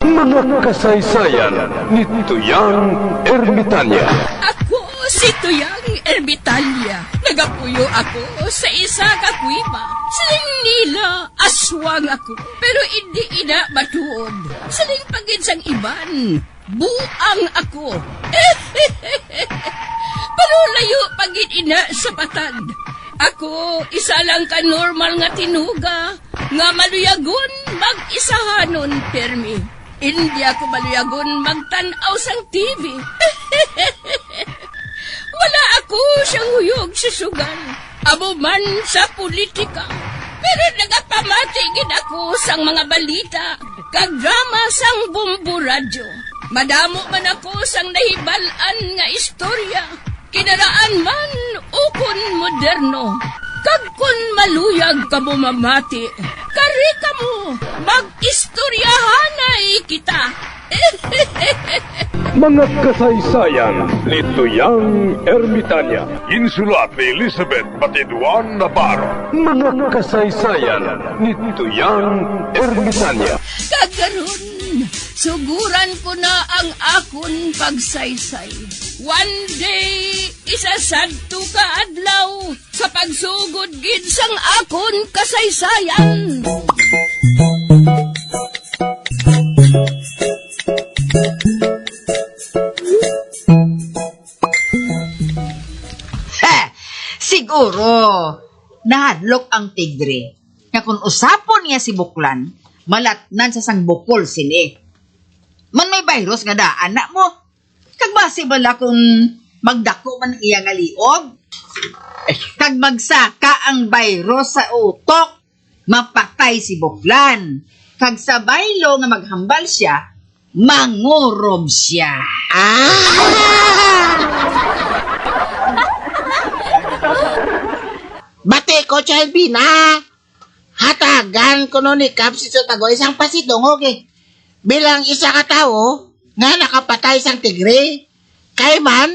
Mga kasaysayan ni Tuyang Ermitanya. Ako si Tuyang Ermitanya. Nagapuyo ako sa isa ka kuiba. Siling nila, aswang ako. Pero hindi ina matuod. Siling paginsang iban, buang ako. Pero layo pagin ina sa patad. Ako, isa lang ka normal nga tinuga, nga maluyagon mag-isahanon, permi. Hindi ako maluyagon magtanaw sang TV. Wala ako siyang huyog sa sugal, abo man sa politika. Pero nagapamatagin ako sang mga balita, kag drama sang bumbu radyo. Madamo man ako sang nahibalan nga istorya, kinaraan man ukon moderno. Kag kun maluyag ka mo mamati, kari ka mo, mag-istoryahanay kita. Mga kasaysayan ni Tuyang Ermitanya. Insulat ni Elizabeth Batiduan Navarro. Mga kasaysayan ni Tuyang Ermitanya. Kagaron, suguran ko na ang akon pagsaysay. One day, isasadto ka adlaw sa pagsugod gid sang akon kasaysayan. Siguro, nahadlok ang tigre. Nga kung usapon niya si Buklan, malatnan sa sang bukol sini. Man may virus nga da, anak mo. Kag basi bala kung magdako man iya nga liog. Kag magsaka ang virus sa utok, mapatay si Buklan. Kag sa baylo nga maghambal siya, mangurob siya. Bate ko, Chalbina. Hatagan ko no ni Kap si Sotago isang pasidungog eh. Bilang isa ka tao, nga nakapatay sang tigre. Kay man,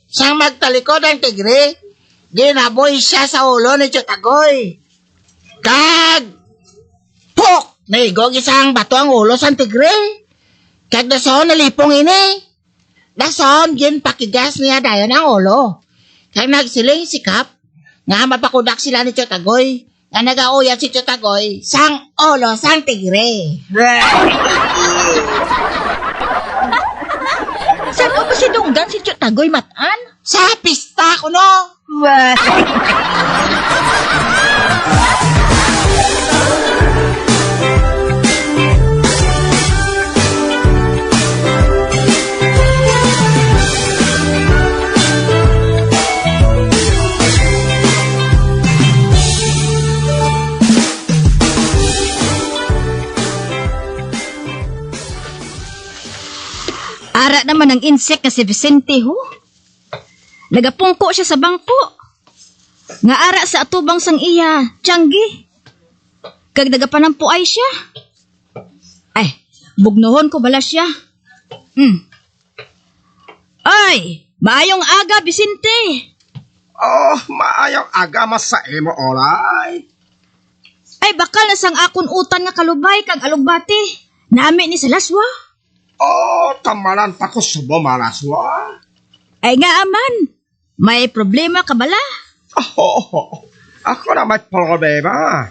sang magtalikod ang tigre, ginaboy siya sa ulo ni Chotagoy. Kag, pok! Naigog isang bato ang ulo sang tigre. Kag dason nalipong ini. Dason, gin pakigas niya dayon ang ulo. Kag nagsiling si Kap, nga mapakudak sila ni Chotagoy, nga nag-auyat si Chotagoy, sang ulo sang tigre. Saan ka ba sinunggan si Chotagoy, Matan? Sa pista ko, no? Ara naman ang insect na si Vicente, ho. Nagapungko siya sa bangko. Nga ara sa atubang sang iya, Tianggi. Kag nagapanampo ay siya. Ay, bugnohon ko bala siya. Ay, maayong aga, Vicente. Oh, maayong aga mas sa imo, olay. Ay, bakal na sang akon utan nga kalubay kag alugbati. Nami ni Salaswa. Oh, tamalan pa ko subo malaswa. Ay nga aman, may problema ka bala? Oh, ako na may problema.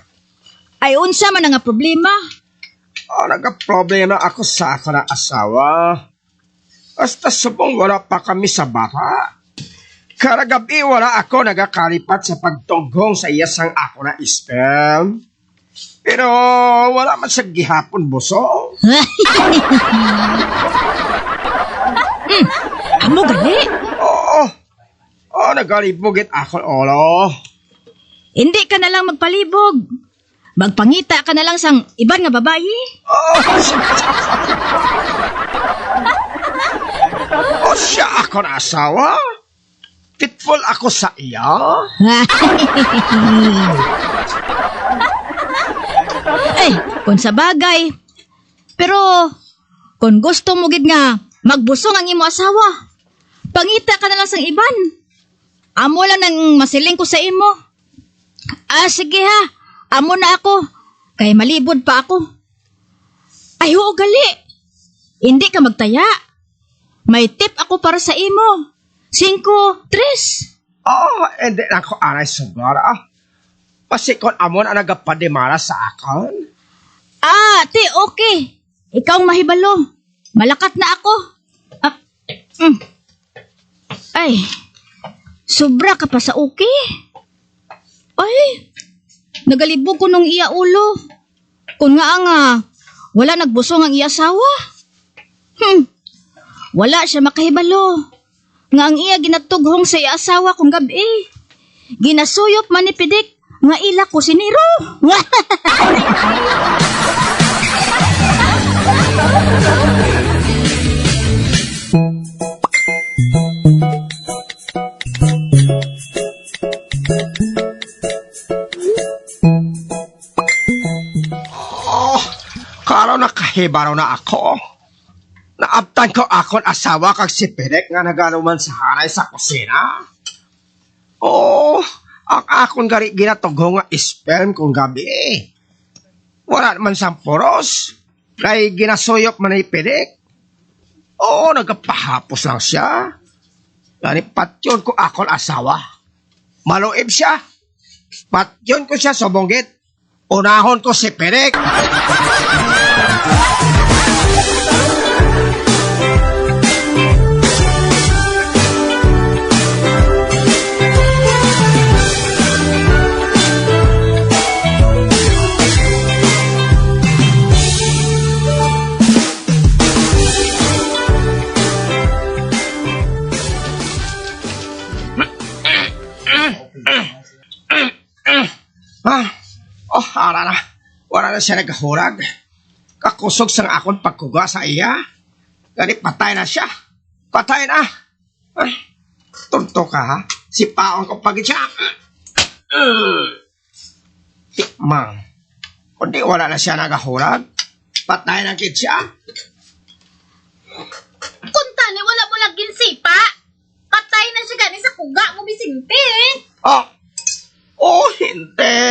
Ay unsa man nga problema? Oh, nagka-problema ako sa ako na asawa. Basta subong wala pa kami sa bata. Karagabi wala ako nagakalipat sa pagtunggong sa iyasang ako na sperm. Pero wala man sa gihapon buso. Amo gali? Oo, nagalibugit ako, olo. Hindi ka na lang magpalibog. Magpangita ka na lang sang iban nga babayi. O siya ako na asawa? Pitful ako sa iya? Ay, kung sa bagay. Pero, kung gusto mo gid nga magbusong ang imo asawa, pangita ka na lang sang iban. Amo lang nang masiling ko sa imo. Sige ha, amo na ako. Kay malibod pa ako. Ay, oo gali. Hindi ka magtaya. May tip ako para sa imo. 5, 3. Oh, hindi na ko anay sugara. Pasikon amon ang nagapadimara sa akon. Te, okay. Ikaw mahibalo. Malakat na ako. Ay, sobra ka pa sa okay. Ay, nagalibog ko nung iya ulo. Kung nga, wala nagbusong ang iya asawa. Wala siya makahibalo. Nga ang iya ginatughong sa iya asawa kung gabi. Ginasuyop manipidik nga ila ko siniro. Karo nakahibaro na ako. Naabtan ko akon asawa kag si Pirek nga naganuman sa hanay sa kusina. Oh, ang akon gari ginatugho nga sperm kung gabi. Wala naman siyang poros. Kay ginasuyok man ni Pirek. Oo, nagpahapos lang siya. Gani patyon ko akon asawa. Maluib siya. Patyon ko siya sa bonggit. Unahon ko si Pirek. Ara na. Wala na siya nagahurag. Kakusog sang akon pagkuga sa iya. Gani patay na siya. Patay na. Ay, tunto ka ha. Si Paong ko pagin siya. Tikmang. Kundi wala na siya nagahurag. Patay na kit siya. Kunta ni wala mo naging sipa. Patay na siya gani sa kuga mo bisimpi. Oh, hindi.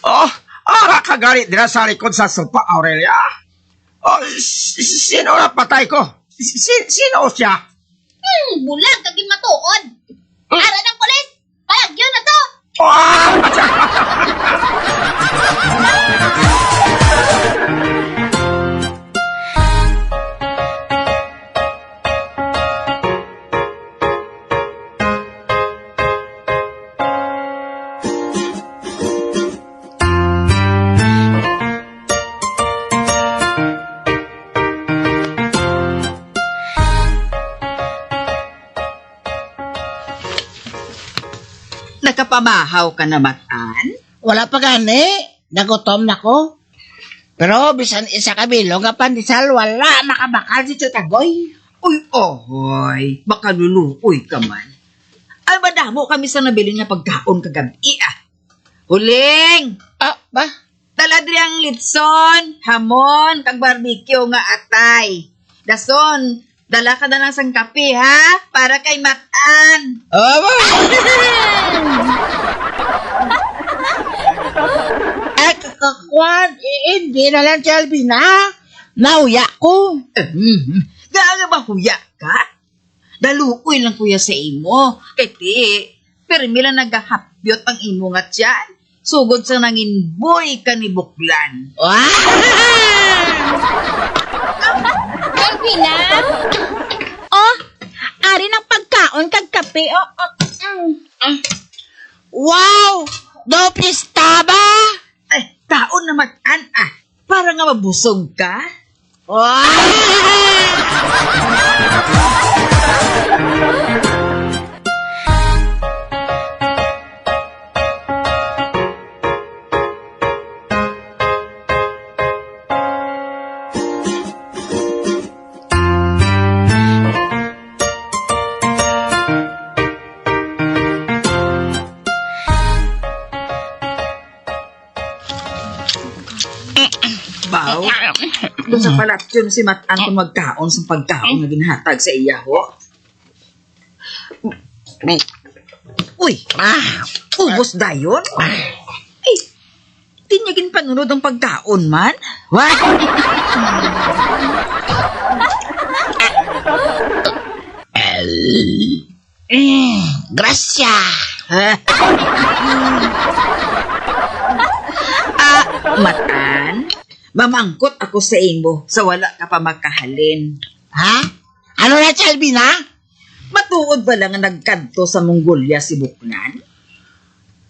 Oh, ara ka galit din sa likod sa sopa, Aurelia. Oh, sino na patay ko? Sino siya? Bulag kaging matuod. Ara ng pulis. Palagyo na to. Nakapamahaw ka na, Matan? Wala pa gani. Nagutom na ko. Pero bisan isa kabilo nga pandesal, wala makabakal si Tutagoy. Uy, ohoy, baka luluoy ka man. Ay, madamo kami sa nabili na pagkaon kagabi, Huling! Ba? Dala diri ang litson, hamon, kag barbecue nga atay. Dason, dala ka na ng sangkapi, ha? Para kay Matan. Ba? Kakakwan, hindi na lang si Albina. Nauya ko. Gaga ba huya ka? Daluoy lang kuya sa imo. Kaya permi lang nagahapyot ang imo nga tiyan. Sugod sa nangin boy ka ni Buklan. Albina. Ari ng pagkaon kag kape. Wow! Dopista ba? Ay, taon na Matan, para nga mabusog ka. Baw, doon sa palatyon si Matan kung magkaon sa pagkaon na ginhatag sa iya, ho. Uy, ubos dayon? Ay, di niya ginpanunod ang pagkaon man? Grasya. Matan, mamangkot ako sa imo sa wala ka pa makahalin. Ha? Ano na, Chalbina? Matuod ba lang nga nagkanto sa Mongolia si Buklan?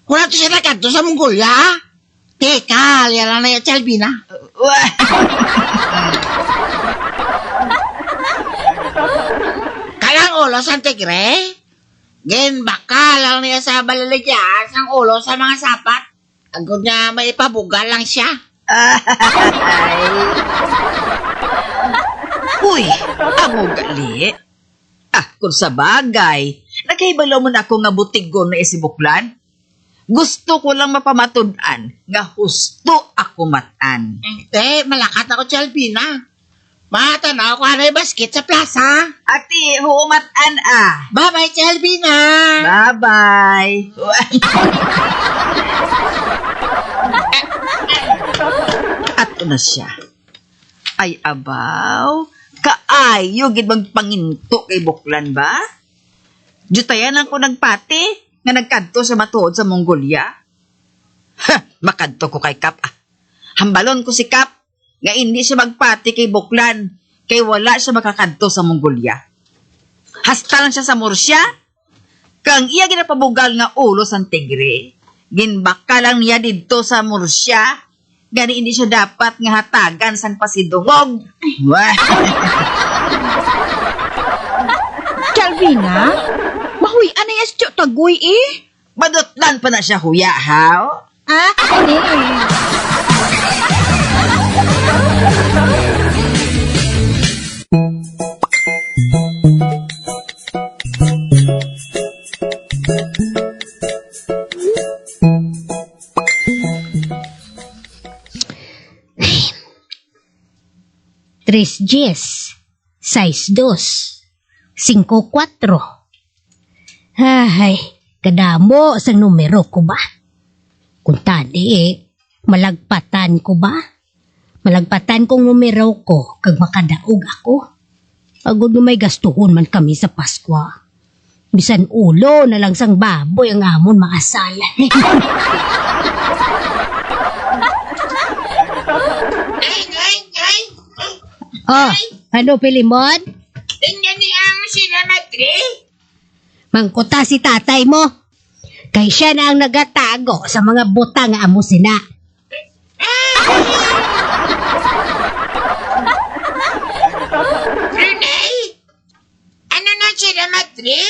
Wala to siya nagkanto sa Mongolia. Teka, liala na yung Chalbina. Kalang ulo sa tigre? Gen baka lang niya sa balaligyan sang ulo sa mga sapat. Agad niya may ipabugal lang siya. Uy, amo gali. Kung sa bagay, nagkaibalaw mo na ako nga butigon na si Buklan. Gusto ko lang mapamatudan nga husto ako matan. Malakat ako, Chalbina. Matanaw ko na yung basket sa plaza. Ati, humatan Bye-bye, Chalbina. Bye-bye. Ato na siya. Ay, abaw. Kaayo, gid bang panginto kay Buklan ba? Jutayan ako nagpati nga nagkadto sa matuod sa Mongolia. Makadto ko kay Kap. Hambalon ko si Kap nga hindi siya magpati kay Buklan kay wala siya makakadto sa Mongolia. Hasta lang siya sa Murcia. Kang iya ginapabugal nga ulo sa tigre. Ginbaka lang niya dito sa Murcia. Gani hindi siya dapat nga hatagan sang pasidungog. Chalvina, mahuy anay estyo tagoy eh. Badotlan pa na siya huya, haw? Ani. Tres diez, seis dos, cinco cuatro. Ay, kadamo sang numero ko ba? Kung tadi malagpatan ko ba? Malagpatan kong numero ko kag makadaog ako. Agod na may gastuhon man kami sa Pasko. Bisan ulo na lang sang baboy ang amon maasal. Oh, ano Pilimon? Tingnan niya ang sila Madre. Mangkuta si tatay mo. Kay siya na ang nagatago sa mga butang nga amo sina. Renay, ano na sila Madre?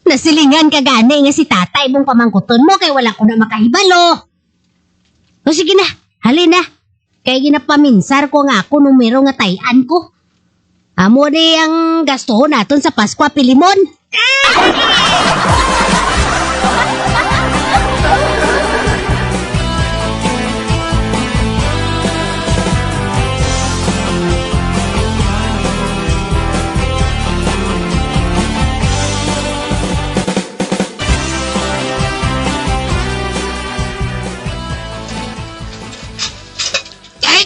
Nasilingan ka gani nga si tatay mong pamangkuton mo kay wala ko na makahibalo. O sige na, halina. Kay ginapaminsar ko nga ako numero nga tayan ko. Amo ni ang gasto naton sa Pasko, Pilimon.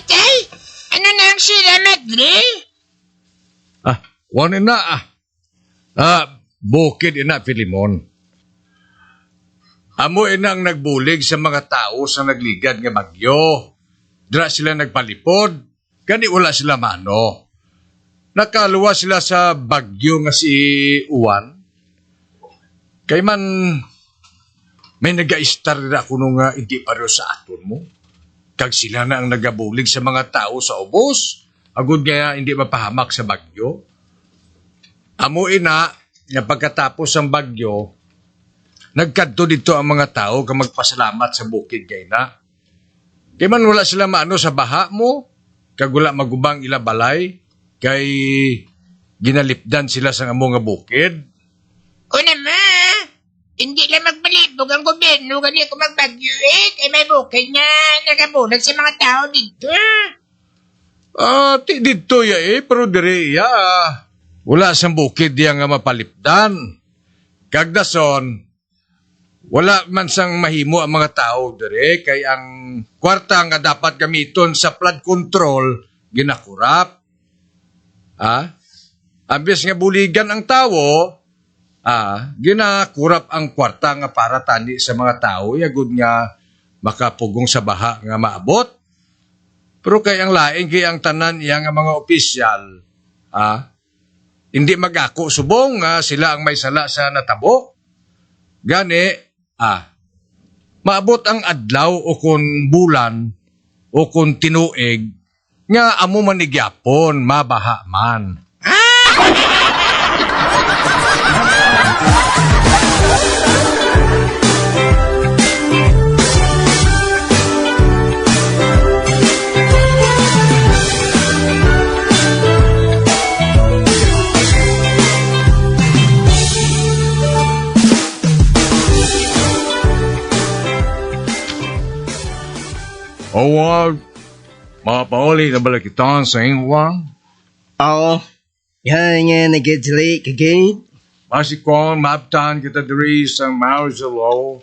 Tay, ano na ang sila Madre? Wani na bukid ina Filimon. Amo ina ang nagbulig sa mga tao sa nagligad nga bagyo. Dira sila nagpalipod, gani wala sila mano. Nakaluwa sila sa bagyo nga si Uwan. Kay man may nag-aistar na kuno nga hindi pareho sa aton mo. Kag sila na ang nagabulig sa mga tao sa ubos. Agud nga hindi mapahamak sa bagyo. Amo ina, nga pagkatapos ang bagyo, nagkadto dito ang mga tao ka magpasalamat sa bukid kay na. Kay man wala sila maano sa baha mo, kag wala magubang ila balay, kay ginalipdan sila sa amo nga bukid. O naman, hindi lang magbalibog ang gobyerno kani ako magbagyo kay may bukid nga nagabulag sa mga tao dito. Ti dito ya pero dire ya. Wala sang bukid diya nga mapalipdan. Kag dason, wala man sang mahimo ang mga tao dire kay ang kwarta nga dapat gamiton sa flood control ginakurap. Ambis nga buligan ang tawo, ginakurap ang kwarta nga para tani sa mga tao, yagod nga makapugong sa baha nga maabot. Pero kay ang laing kay ang tanan iya nga mga opisyal, hindi magako subong nga sila ang may sala sa natabo. Gani, maabot ang adlaw o kun bulan o kun tinuig nga amo manigyapon mabaha man. Huwag mapauli na bala kita sa ingwang. Oo. Yan nga nagidili kagid. Masikon, maptan kita diri sa Marzalo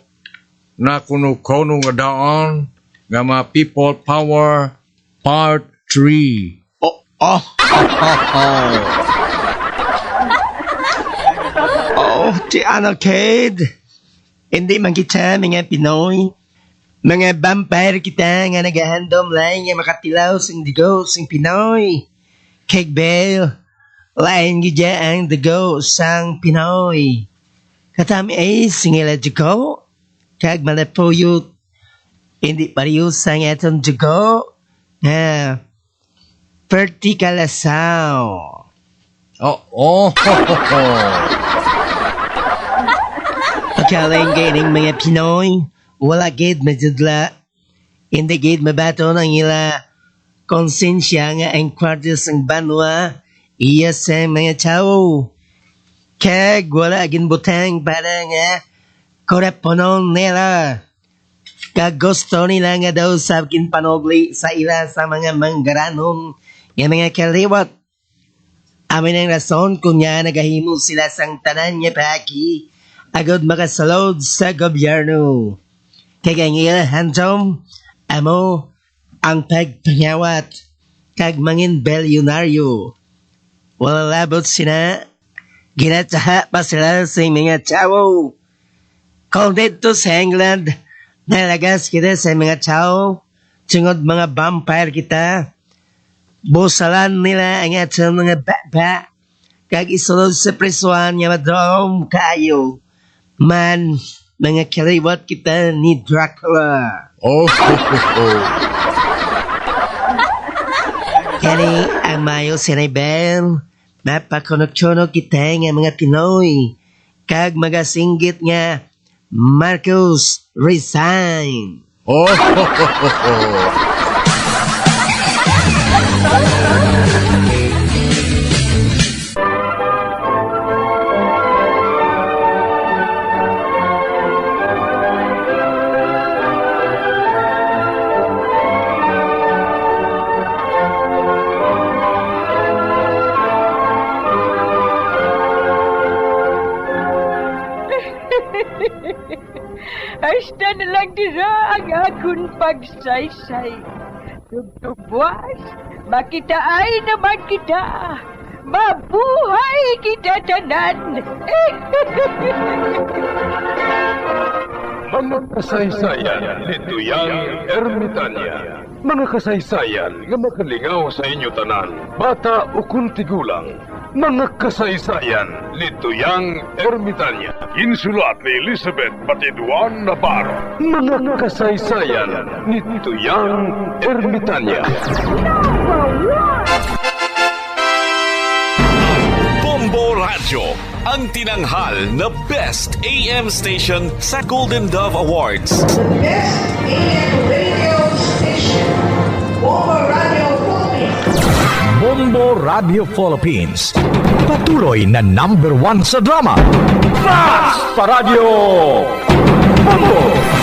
na kuno-kuno nga daan nga mga People Power Part 3. Oh, ti ano kid? Hindi man kita mga Pinoy. Mga vampire kita nga nagahandom lang nga makatilaw sing digo sing Pinoy. Keg Bell, lain gidya ang digo sang Pinoy. Katami ay singila digo, kag malapuyot. Hindi pariyo sang etong digo, nga vertikalasaw. Pagkaling gaining mga Pinoy, wala gid madudla. Hindi gid mabato ng ila konsensya nga ang kwartis ng banwa iya sa mga tao. Kag wala agin butang para nga koraponon nila. Kag gusto nila nga daw sabkin panogli sa ila sa mga manggaranon nga mga kaliwat. Amin ang rason kung nga nagahimo sila sang tanan nga paki agad makasalod sa gobyerno. Kaya nga handom, amo ang pagpangawat kag mangin bilyonaryo. Wala labot sina, ginataha pa sila sa mga tao. Kung dito sa England, nalagas kita sa mga tao, tungod mga vampire kita, busalan nila ang atong mga baba, kag isulod sa presuan nga madrom kayo. Man, mga kaliwat kita ni Dracula. Kani ang mayo sinibel, mapakunok-tunok kita nga mga Pinoy. Kag magasinggit nga, Marcos resign. Hasta na lang dira ang akong pagsaysay. Tugtugwas, makitaay naman kita. Mabuhay kita tanan. Mga kasaysayan ni Tuyang Ermitanya. Mga kasaysayan nga makalingaw sa inyo tanan, bata o kuntigulang. Mga kasaysayan ni Tuyang Ermitanya. Insulat ni Elizabeth Batiduan Navarro. Mga kasaysayan ni Tuyang Ermitanya. Bombo Radio, ang tinanghal na Best AM Station sa Golden Dove Awards. Best AM radio station, Bombo Radio Philippines. Bombo Radio Philippines. Patuloy na #1 sa drama. Mas Paradyo! Bombo!